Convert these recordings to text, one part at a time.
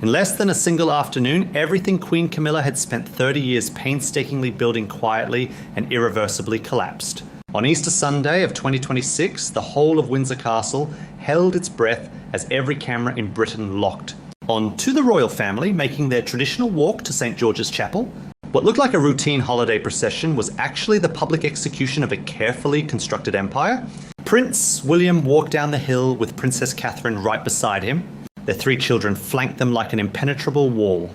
In less than a single afternoon, everything Queen Camilla had spent 30 years painstakingly building quietly and irreversibly collapsed. On Easter Sunday of 2026, the whole of Windsor Castle held its breath as every camera in Britain locked on to the royal family making their traditional walk to St. George's Chapel. What looked like a routine holiday procession was actually the public execution of a carefully constructed empire. Prince William walked down the hill with Princess Catherine right beside him. Their 3 children flanked them like an impenetrable wall.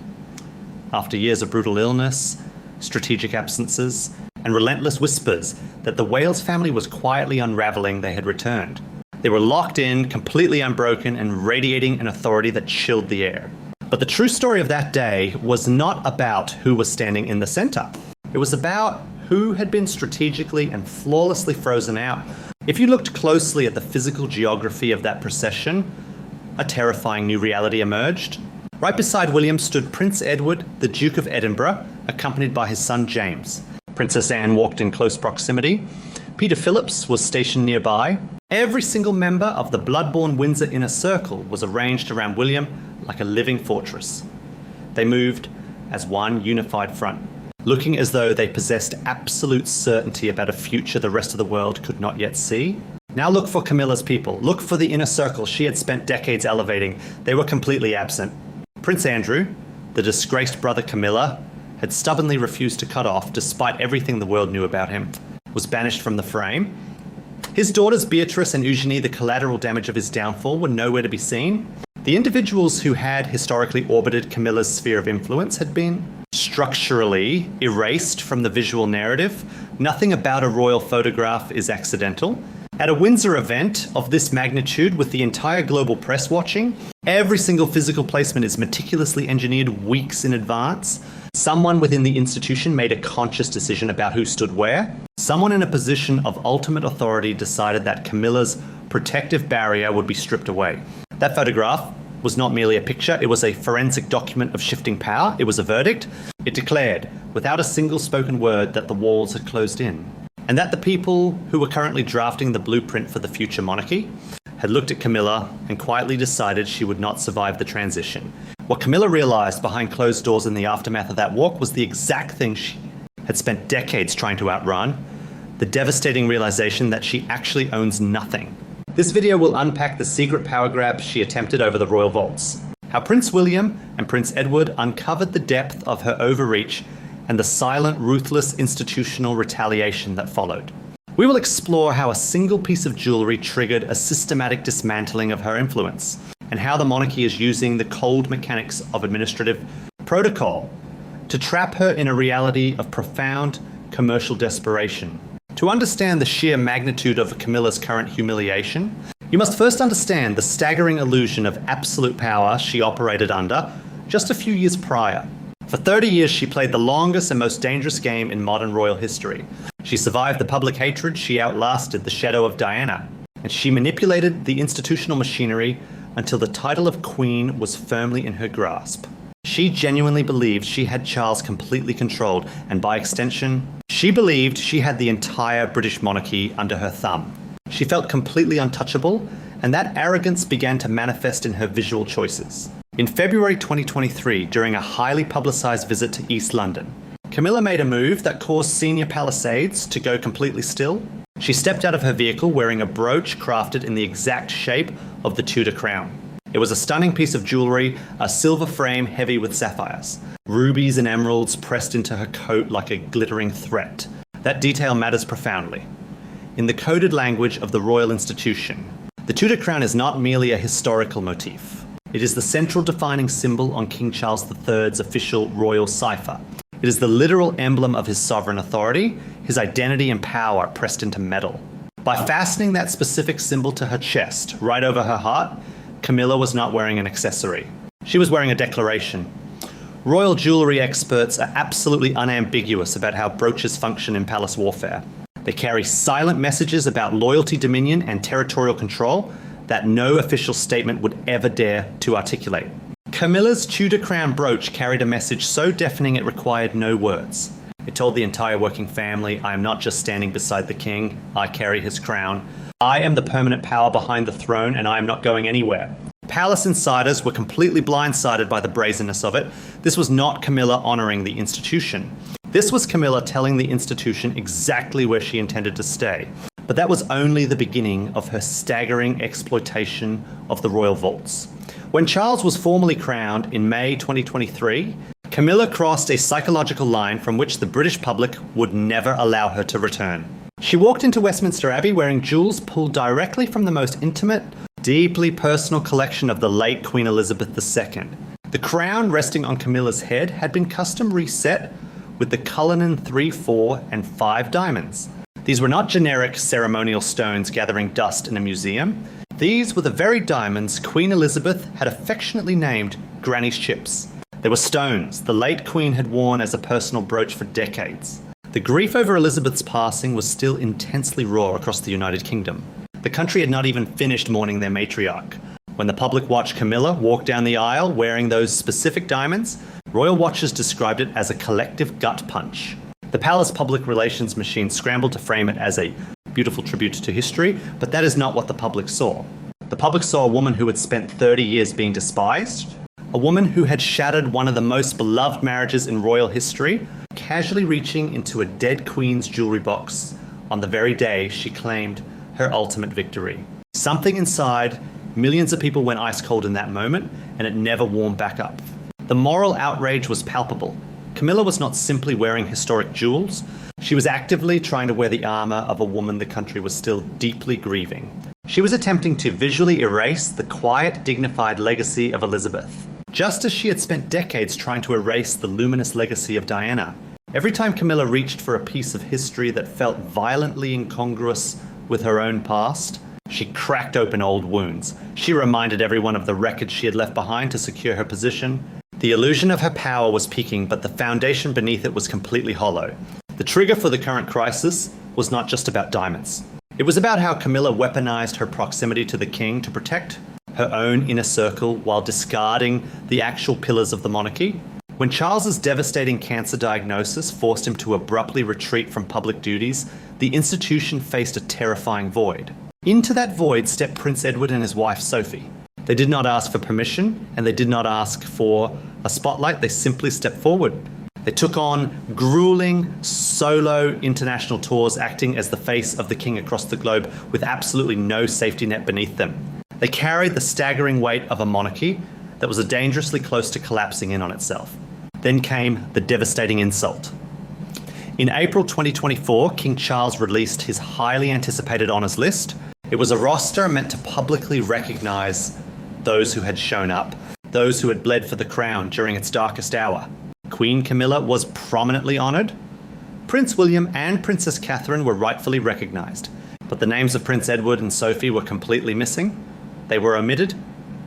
After years of brutal illness, strategic absences, and relentless whispers that the Wales family was quietly unraveling, they had returned. They were locked in, completely unbroken, and radiating an authority that chilled the air. But the true story of that day was not about who was standing in the center. It was about who had been strategically and flawlessly frozen out. If you looked closely at the physical geography of that procession, a terrifying new reality emerged. Right beside William stood Prince Edward, the Duke of Edinburgh, accompanied by his son James. Princess Anne walked in close proximity. Peter Phillips was stationed nearby. Every single member of the blood-born Windsor inner circle was arranged around William like a living fortress. They moved as one unified front, looking as though they possessed absolute certainty about a future the rest of the world could not yet see. Now look for Camilla's people. Look for the inner circle she had spent decades elevating. They were completely absent. Prince Andrew, the disgraced brother Camilla, had stubbornly refused to cut off despite everything the world knew about him, was banished from the frame. His daughters Beatrice and Eugenie, the collateral damage of his downfall, were nowhere to be seen. The individuals who had historically orbited Camilla's sphere of influence had been structurally erased from the visual narrative. Nothing about a royal photograph is accidental. At a Windsor event of this magnitude, with the entire global press watching, every single physical placement is meticulously engineered weeks in advance. Someone within the institution made a conscious decision about who stood where. Someone in a position of ultimate authority decided that Camilla's protective barrier would be stripped away. That photograph was not merely a picture, it was a forensic document of shifting power. It was a verdict. It declared, without a single spoken word, that the walls had closed in, and that the people who were currently drafting the blueprint for the future monarchy had looked at Camilla and quietly decided she would not survive the transition. What Camilla realized behind closed doors in the aftermath of that walk was the exact thing she had spent decades trying to outrun, the devastating realization that she actually owns nothing. This video will unpack the secret power grab she attempted over the royal vaults, how Prince William and Prince Edward uncovered the depth of her overreach and the silent, ruthless institutional retaliation that followed. We will explore how a single piece of jewelry triggered a systematic dismantling of her influence, and how the monarchy is using the cold mechanics of administrative protocol to trap her in a reality of profound commercial desperation. To understand the sheer magnitude of Camilla's current humiliation, you must first understand the staggering illusion of absolute power she operated under just a few years prior. For 30 years, she played the longest and most dangerous game in modern royal history. She survived the public hatred, she outlasted the shadow of Diana, and she manipulated the institutional machinery until the title of Queen was firmly in her grasp. She genuinely believed she had Charles completely controlled, and by extension, she believed she had the entire British monarchy under her thumb. She felt completely untouchable, and that arrogance began to manifest in her visual choices. In February 2023, during a highly publicised visit to East London, Camilla made a move that caused senior Palisades to go completely still. She stepped out of her vehicle wearing a brooch crafted in the exact shape of the Tudor Crown. It was a stunning piece of jewellery, a silver frame heavy with sapphires, rubies and emeralds pressed into her coat like a glittering threat. That detail matters profoundly. In the coded language of the royal institution, the Tudor Crown is not merely a historical motif. It is the central defining symbol on King Charles III's official royal cipher. It is the literal emblem of his sovereign authority, his identity and power pressed into metal. By fastening that specific symbol to her chest, right over her heart, Camilla was not wearing an accessory. She was wearing a declaration. Royal jewellery experts are absolutely unambiguous about how brooches function in palace warfare. They carry silent messages about loyalty, dominion, and territorial control that no official statement would ever dare to articulate. Camilla's Tudor Crown brooch carried a message so deafening it required no words. It told the entire working family, I am not just standing beside the king, I carry his crown. I am the permanent power behind the throne, and I am not going anywhere. Palace insiders were completely blindsided by the brazenness of it. This was not Camilla honouring the institution. This was Camilla telling the institution exactly where she intended to stay. But that was only the beginning of her staggering exploitation of the royal vaults. When Charles was formally crowned in May 2023, Camilla crossed a psychological line from which the British public would never allow her to return. She walked into Westminster Abbey wearing jewels pulled directly from the most intimate, deeply personal collection of the late Queen Elizabeth II. The crown resting on Camilla's head had been custom reset with the Cullinan 3, 4, and 5 diamonds. These were not generic ceremonial stones gathering dust in a museum. These were the very diamonds Queen Elizabeth had affectionately named Granny's Chips. They were stones the late Queen had worn as a personal brooch for decades. The grief over Elizabeth's passing was still intensely raw across the United Kingdom. The country had not even finished mourning their matriarch. When the public watched Camilla walk down the aisle wearing those specific diamonds, royal watchers described it as a collective gut punch. The palace public relations machine scrambled to frame it as a beautiful tribute to history, but that is not what the public saw. The public saw a woman who had spent 30 years being despised, a woman who had shattered one of the most beloved marriages in royal history, casually reaching into a dead queen's jewelry box on the very day she claimed her ultimate victory. Something inside millions of people went ice cold in that moment, and it never warmed back up. The moral outrage was palpable. Camilla was not simply wearing historic jewels, she was actively trying to wear the armour of a woman the country was still deeply grieving. She was attempting to visually erase the quiet, dignified legacy of Elizabeth, just as she had spent decades trying to erase the luminous legacy of Diana. Every time Camilla reached for a piece of history that felt violently incongruous with her own past, she cracked open old wounds. She reminded everyone of the wreckage she had left behind to secure her position. The illusion of her power was peaking, but the foundation beneath it was completely hollow. The trigger for the current crisis was not just about diamonds. It was about how Camilla weaponized her proximity to the king to protect her own inner circle while discarding the actual pillars of the monarchy. When Charles's devastating cancer diagnosis forced him to abruptly retreat from public duties, the institution faced a terrifying void. Into that void stepped Prince Edward and his wife Sophie. They did not ask for permission, and they did not ask for a spotlight. They simply stepped forward. They took on grueling solo international tours, acting as the face of the king across the globe with absolutely no safety net beneath them. They carried the staggering weight of a monarchy that was dangerously close to collapsing in on itself. Then came the devastating insult. In April 2024, King Charles released his highly anticipated honours list. It was a roster meant to publicly recognise those who had shown up, those who had bled for the crown during its darkest hour. Queen Camilla was prominently honoured. Prince William and Princess Catherine were rightfully recognised, but the names of Prince Edward and Sophie were completely missing. They were omitted.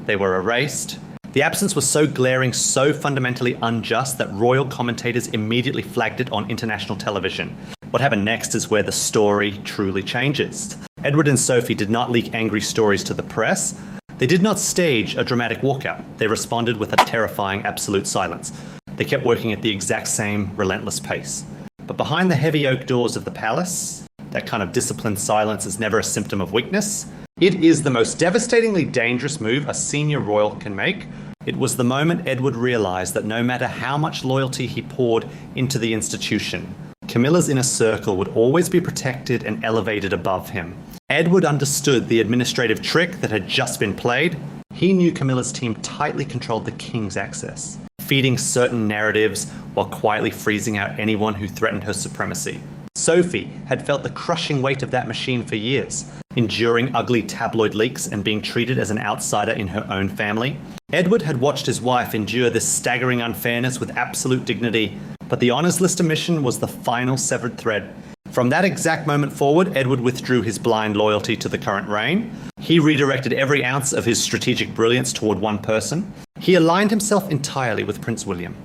They were erased. The absence was so glaring, so fundamentally unjust that royal commentators immediately flagged it on international television. What happened next is where the story truly changes. Edward and Sophie did not leak angry stories to the press. They did not stage a dramatic walkout. They responded with a terrifying absolute silence. They kept working at the exact same relentless pace. But behind the heavy oak doors of the palace, that kind of disciplined silence is never a symptom of weakness. It is the most devastatingly dangerous move a senior royal can make. It was the moment Edward realised that no matter how much loyalty he poured into the institution, Camilla's inner circle would always be protected and elevated above him. Edward understood the administrative trick that had just been played. He knew Camilla's team tightly controlled the king's access, feeding certain narratives while quietly freezing out anyone who threatened her supremacy. Sophie had felt the crushing weight of that machine for years, enduring ugly tabloid leaks and being treated as an outsider in her own family. Edward had watched his wife endure this staggering unfairness with absolute dignity, but the honours list omission was the final severed thread. From that exact moment forward, Edward withdrew his blind loyalty to the current reign. He redirected every ounce of his strategic brilliance toward one person. He aligned himself entirely with Prince William.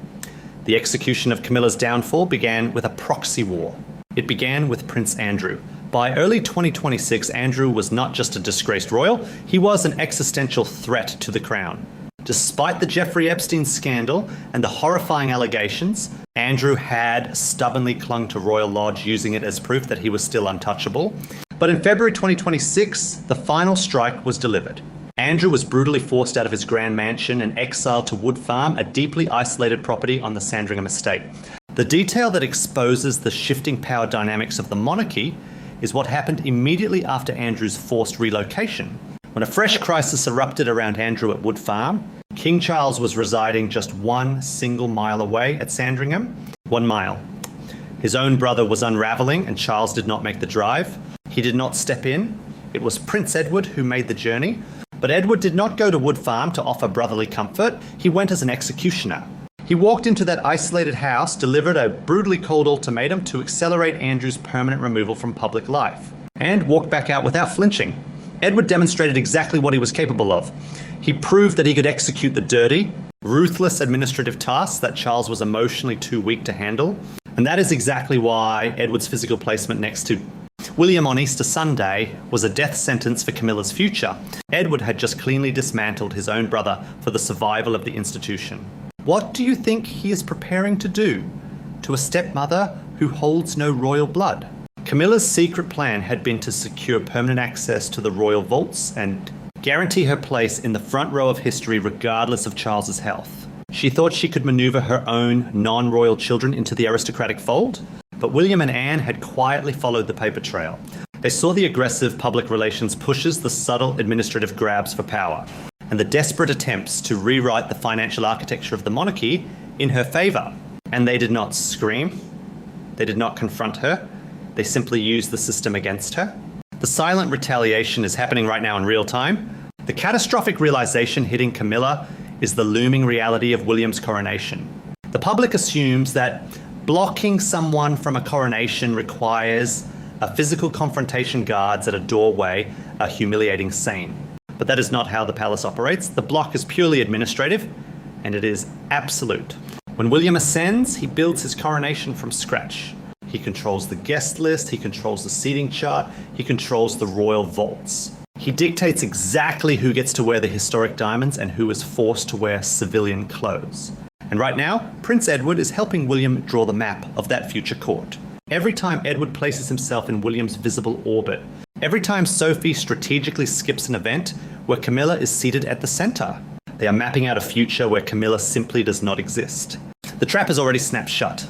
The execution of Camilla's downfall began with a proxy war. It began with Prince Andrew. By early 2026, Andrew was not just a disgraced royal, he was an existential threat to the crown. Despite the Jeffrey Epstein scandal and the horrifying allegations, Andrew had stubbornly clung to Royal Lodge, using it as proof that he was still untouchable. But in February 2026, the final strike was delivered. Andrew was brutally forced out of his grand mansion and exiled to Wood Farm, a deeply isolated property on the Sandringham estate. The detail that exposes the shifting power dynamics of the monarchy is what happened immediately after Andrew's forced relocation. When a fresh crisis erupted around Andrew at Wood Farm, King Charles was residing just 1 single mile away at Sandringham. 1 mile. His own brother was unravelling and Charles did not make the drive. He did not step in. It was Prince Edward who made the journey. But Edward did not go to Wood Farm to offer brotherly comfort. He went as an executioner. He walked into that isolated house, delivered a brutally cold ultimatum to accelerate Andrew's permanent removal from public life, and walked back out without flinching. Edward demonstrated exactly what he was capable of. He proved that he could execute the dirty, ruthless administrative tasks that Charles was emotionally too weak to handle. And that is exactly why Edward's physical placement next to William on Easter Sunday was a death sentence for Camilla's future. Edward had just cleanly dismantled his own brother for the survival of the institution. What do you think he is preparing to do to a stepmother who holds no royal blood? Camilla's secret plan had been to secure permanent access to the royal vaults and guarantee her place in the front row of history regardless of Charles's health. She thought she could maneuver her own non-royal children into the aristocratic fold, but William and Anne had quietly followed the paper trail. They saw the aggressive public relations pushes, the subtle administrative grabs for power, and the desperate attempts to rewrite the financial architecture of the monarchy in her favour. And they did not scream. They did not confront her. They simply used the system against her. The silent retaliation is happening right now in real time. The catastrophic realization hitting Camilla is the looming reality of William's coronation. The public assumes that blocking someone from a coronation requires a physical confrontation, guards at a doorway, a humiliating scene. But that is not how the palace operates. The block is purely administrative, and it is absolute. When William ascends, he builds his coronation from scratch. He controls the guest list, he controls the seating chart, he controls the royal vaults. He dictates exactly who gets to wear the historic diamonds and who is forced to wear civilian clothes. And right now, Prince Edward is helping William draw the map of that future court. Every time Edward places himself in William's visible orbit, every time Sophie strategically skips an event where Camilla is seated at the centre, they are mapping out a future where Camilla simply does not exist. The trap has already snapped shut.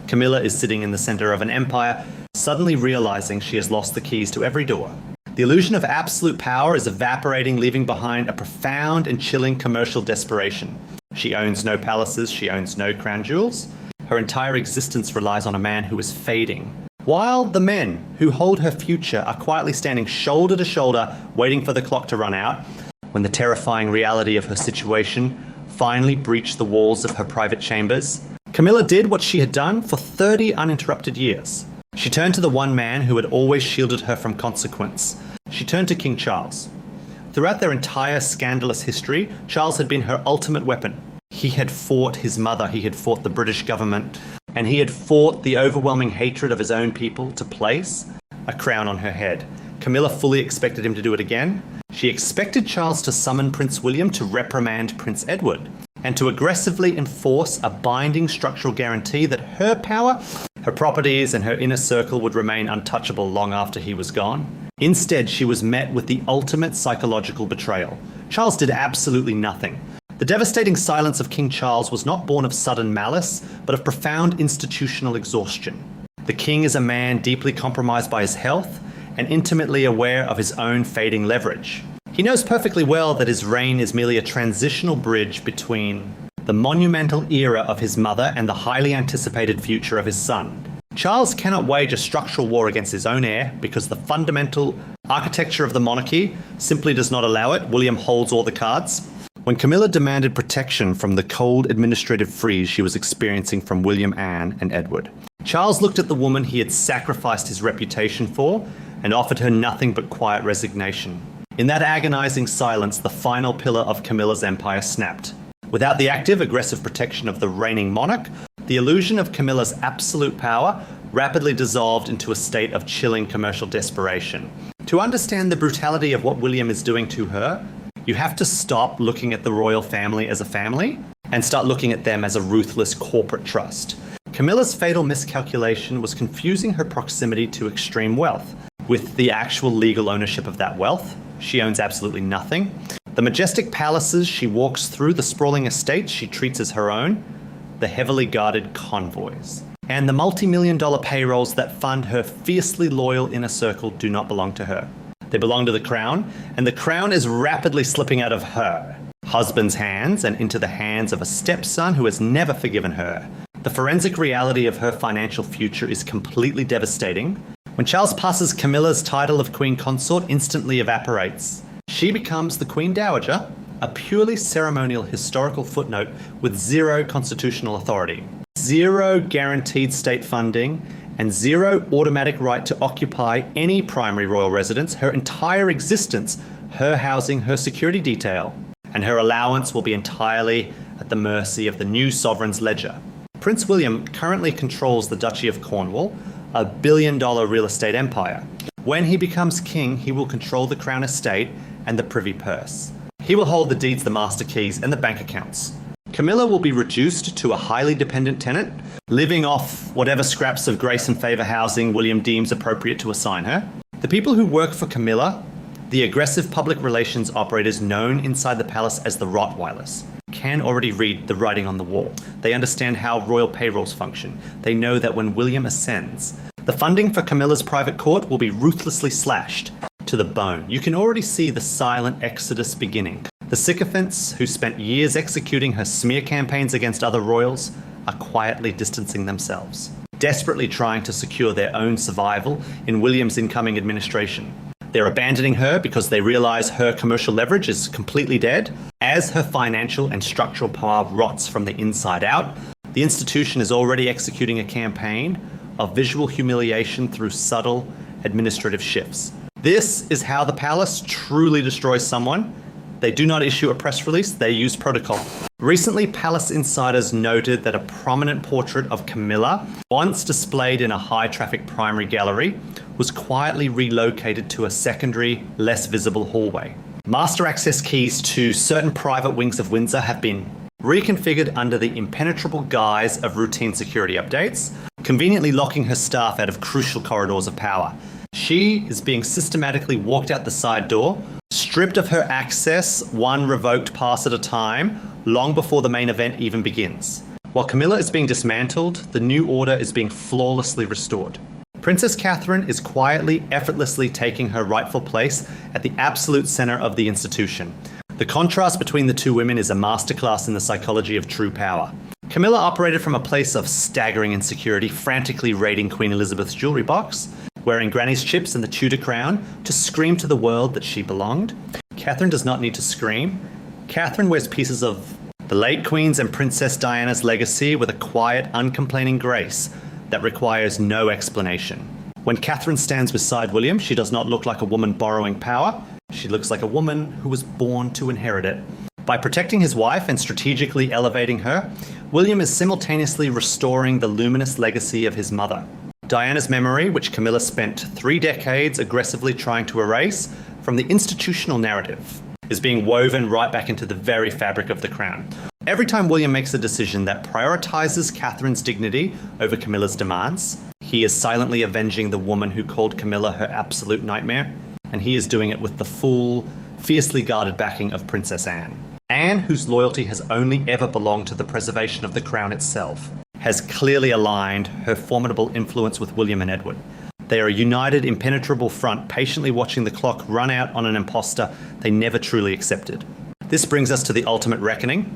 Camilla is sitting in the centre of an empire, suddenly realising she has lost the keys to every door. The illusion of absolute power is evaporating, leaving behind a profound and chilling commercial desperation. She owns no palaces, she owns no crown jewels. Her entire existence relies on a man who is fading. While the men who hold her future are quietly standing shoulder to shoulder, waiting for the clock to run out, when the terrifying reality of her situation finally breached the walls of her private chambers, Camilla did what she had done for 30 uninterrupted years. She turned to the one man who had always shielded her from consequence. She turned to King Charles. Throughout their entire scandalous history, Charles had been her ultimate weapon. He had fought his mother, he had fought the British government, and he had fought the overwhelming hatred of his own people to place a crown on her head. Camilla fully expected him to do it again. She expected Charles to summon Prince William to reprimand Prince Edward, and to aggressively enforce a binding structural guarantee that her power, her properties, and her inner circle would remain untouchable long after he was gone. Instead, she was met with the ultimate psychological betrayal. Charles did absolutely nothing. The devastating silence of King Charles was not born of sudden malice, but of profound institutional exhaustion. The king is a man deeply compromised by his health and intimately aware of his own fading leverage. He knows perfectly well that his reign is merely a transitional bridge between the monumental era of his mother and the highly anticipated future of his son. Charles cannot wage a structural war against his own heir because the fundamental architecture of the monarchy simply does not allow it. William holds all the cards. When Camilla demanded protection from the cold administrative freeze she was experiencing from William, Anne, and Edward, Charles looked at the woman he had sacrificed his reputation for and offered her nothing but quiet resignation. In that agonizing silence, the final pillar of Camilla's empire snapped. Without the active, aggressive protection of the reigning monarch, the illusion of Camilla's absolute power rapidly dissolved into a state of chilling commercial desperation. To understand the brutality of what William is doing to her, you have to stop looking at the royal family as a family and start looking at them as a ruthless corporate trust. Camilla's fatal miscalculation was confusing her proximity to extreme wealth with the actual legal ownership of that wealth. She owns absolutely nothing. The majestic palaces she walks through, the sprawling estates she treats as her own, the heavily guarded convoys, and the multi-million-dollar payrolls that fund her fiercely loyal inner circle do not belong to her. They belong to the crown, and the crown is rapidly slipping out of her husband's hands and into the hands of a stepson who has never forgiven her. The forensic reality of her financial future is completely devastating. When Charles passes, Camilla's title of Queen Consort instantly evaporates. She becomes the Queen Dowager, a purely ceremonial historical footnote with zero constitutional authority, zero guaranteed state funding, and zero automatic right to occupy any primary royal residence. Her entire existence, her housing, her security detail, and her allowance will be entirely at the mercy of the new sovereign's ledger. Prince William currently controls the Duchy of Cornwall, a billion-dollar real estate empire. When he becomes king, he will control the Crown estate and the privy purse. He will hold the deeds, the master keys, and the bank accounts. Camilla will be reduced to a highly dependent tenant, living off whatever scraps of grace and favour housing William deems appropriate to assign her. The people who work for Camilla, the aggressive public relations operators known inside the palace as the Rottweilers, can already read the writing on the wall. They understand how royal payrolls function. They know that when William ascends, the funding for Camilla's private court will be ruthlessly slashed to the bone. You can already see the silent exodus beginning. The sycophants who spent years executing her smear campaigns against other royals are quietly distancing themselves, desperately trying to secure their own survival in William's incoming administration. They're abandoning her because they realize her commercial leverage is completely dead. As her financial and structural power rots from the inside out, the institution is already executing a campaign of visual humiliation through subtle administrative shifts. This is how the palace truly destroys someone. They do not issue a press release, they use protocol. Recently, palace insiders noted that a prominent portrait of Camilla, once displayed in a high-traffic primary gallery, was quietly relocated to a secondary, less visible hallway. Master access keys to certain private wings of Windsor have been reconfigured under the impenetrable guise of routine security updates, conveniently locking her staff out of crucial corridors of power. She is being systematically walked out the side door, stripped of her access, one revoked pass at a time, long before the main event even begins. While Camilla is being dismantled, the new order is being flawlessly restored. Princess Catherine is quietly, effortlessly taking her rightful place at the absolute center of the institution. The contrast between the two women is a masterclass in the psychology of true power. Camilla operated from a place of staggering insecurity, frantically raiding Queen Elizabeth's jewelry box, wearing Granny's chips and the Tudor Crown to scream to the world that she belonged. Catherine does not need to scream. Catherine wears pieces of the late Queen's and Princess Diana's legacy with a quiet, uncomplaining grace that requires no explanation. When Catherine stands beside William, she does not look like a woman borrowing power. She looks like a woman who was born to inherit it. By protecting his wife and strategically elevating her, William is simultaneously restoring the luminous legacy of his mother. Diana's memory, which Camilla spent 3 decades aggressively trying to erase from the institutional narrative, is being woven right back into the very fabric of the crown. Every time William makes a decision that prioritizes Catherine's dignity over Camilla's demands, he is silently avenging the woman who called Camilla her absolute nightmare, and he is doing it with the full, fiercely guarded backing of Princess Anne. Anne, whose loyalty has only ever belonged to the preservation of the crown itself, has clearly aligned her formidable influence with William and Edward. They are a united, impenetrable front, patiently watching the clock run out on an imposter they never truly accepted. This brings us to the ultimate reckoning,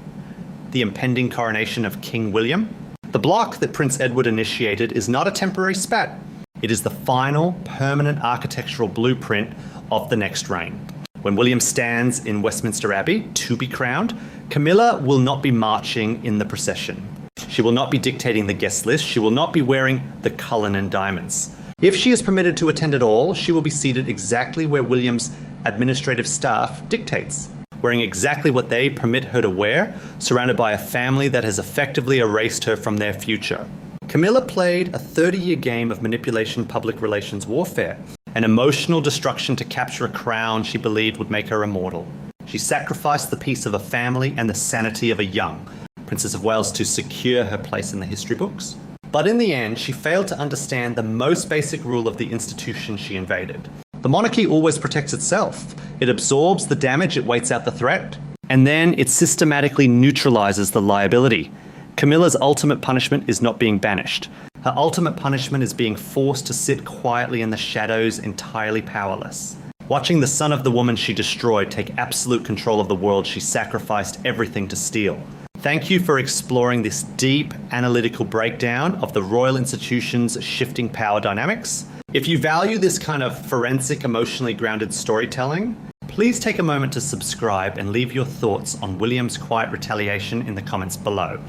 the impending coronation of King William. The block that Prince Edward initiated is not a temporary spat. It is the final, permanent architectural blueprint of the next reign. When William stands in Westminster Abbey to be crowned, Camilla will not be marching in the procession. She will not be dictating the guest list. She will not be wearing the Cullinan diamonds. If she is permitted to attend at all, she will be seated exactly where William's administrative staff dictates, wearing exactly what they permit her to wear, surrounded by a family that has effectively erased her from their future. Camilla played a 30-year game of manipulation public relations warfare, an emotional destruction to capture a crown she believed would make her immortal. She sacrificed the peace of a family and the sanity of a young Princess of Wales to secure her place in the history books. But in the end, she failed to understand the most basic rule of the institution she invaded. The monarchy always protects itself. It absorbs the damage, it waits out the threat, and then it systematically neutralizes the liability. Camilla's ultimate punishment is not being banished. Her ultimate punishment is being forced to sit quietly in the shadows, entirely powerless. Watching the son of the woman she destroyed take absolute control of the world she sacrificed everything to steal. Thank you for exploring this deep, analytical breakdown of the royal institution's shifting power dynamics. If you value this kind of forensic, emotionally grounded storytelling, please take a moment to subscribe and leave your thoughts on William's quiet retaliation in the comments below.